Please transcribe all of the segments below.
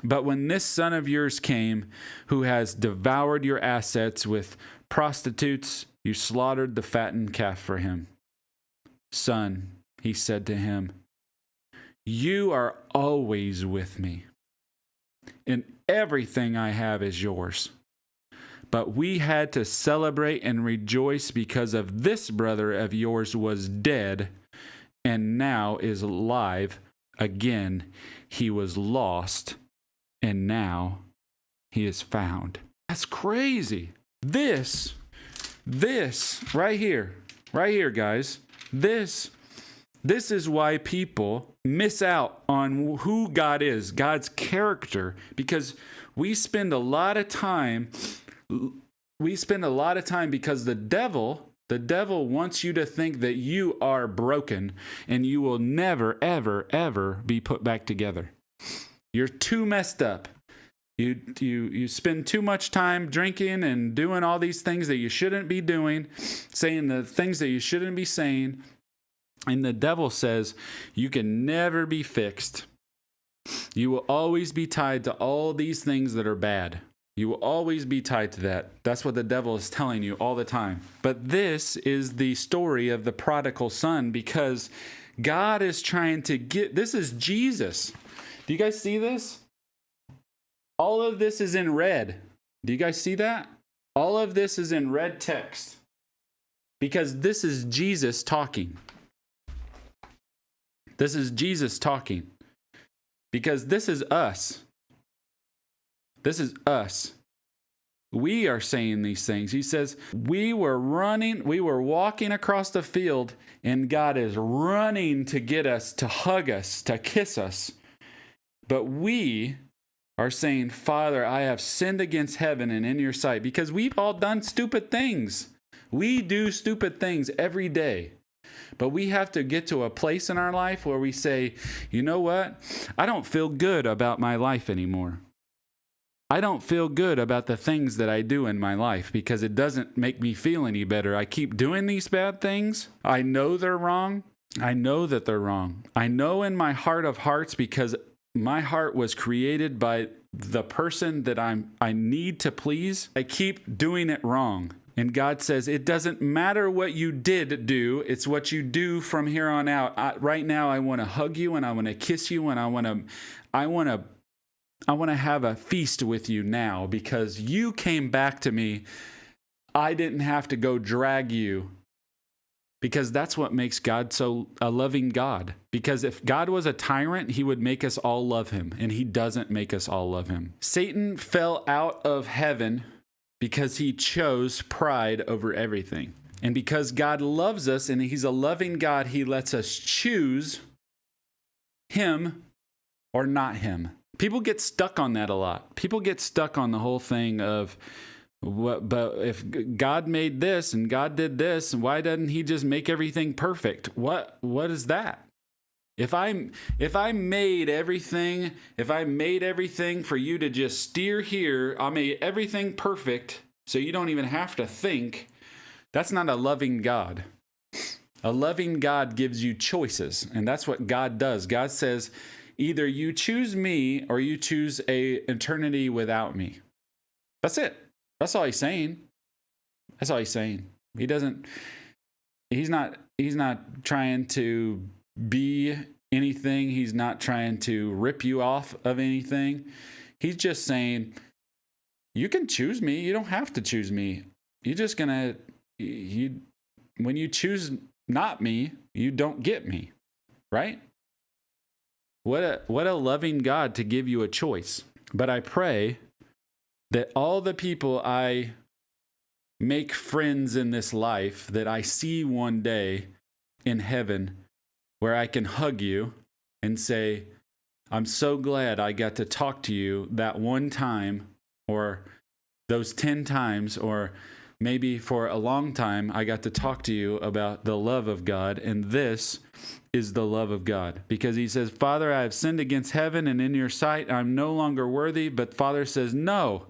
But when this son of yours came, who has devoured your assets with prostitutes, you slaughtered the fattened calf for him. Son, he said to him, you are always with me, and everything I have is yours. But we had to celebrate and rejoice because of this brother of yours was dead and now is alive again. He was lost and now he is found. That's crazy. This right here, guys, this is why people miss out on who God is, God's character, because we spend a lot of time because the devil wants you to think that you are broken and you will never, ever, ever be put back together. You're too messed up. You spend too much time drinking and doing all these things that you shouldn't be doing, saying the things that you shouldn't be saying. And the devil says you can never be fixed. You will always be tied to all these things that are bad. You will always be tied to that. That's what the devil is telling you all the time. But this is the story of the prodigal son, because God is trying to this is Jesus. Do you guys see this? All of this is in red. Do you guys see that? All of this is in red text, because this is Jesus talking. This is Jesus talking, because this is us. This is us. We are saying these things. He says, we were walking across the field, and God is running to get us, to hug us, to kiss us. But we are saying, Father, I have sinned against heaven and in your sight, because we've all done stupid things. We do stupid things every day. But we have to get to a place in our life where we say, you know what? I don't feel good about my life anymore. I don't feel good about the things that I do in my life because it doesn't make me feel any better. I keep doing these bad things. I know they're wrong. I know that they're wrong. I know in my heart of hearts, because my heart was created by the person that I need to please. I keep doing it wrong. And God says, it doesn't matter what you did do. It's what you do from here on out. Right now, I want to hug you and I want to kiss you and I want to have a feast with you now, because you came back to me. I didn't have to go drag you, because that's what makes God so a loving God. Because if God was a tyrant, he would make us all love him, and he doesn't make us all love him. Satan fell out of heaven because he chose pride over everything. And because God loves us and he's a loving God, he lets us choose him or not him. People get stuck on that a lot. People get stuck on the whole thing of, but if God made this and God did this, why doesn't he just make everything perfect? What is that? If I made everything for you to just steer here, I made everything perfect so you don't even have to think, that's not a loving God. A loving God gives you choices, and that's what God does. God says, either you choose me or you choose a eternity without me. That's it. That's all he's saying. That's all he's saying. He's not trying to be anything. He's not trying to rip you off of anything. He's just saying, you can choose me. You don't have to choose me. When you choose not me, you don't get me, right? What a loving God to give you a choice. But I pray that all the people I make friends in this life, that I see one day in heaven, where I can hug you and say, I'm so glad I got to talk to you that one time, or those 10 times, or maybe for a long time, I got to talk to you about the love of God, and this is the love of God. Because he says, Father, I have sinned against heaven and in your sight. I'm no longer worthy. But Father says, no,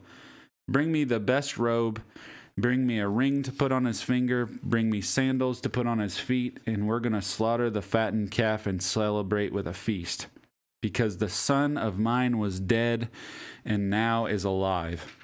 bring me the best robe. Bring me a ring to put on his finger. Bring me sandals to put on his feet. And we're going to slaughter the fattened calf and celebrate with a feast. because the son of mine was dead and now is alive.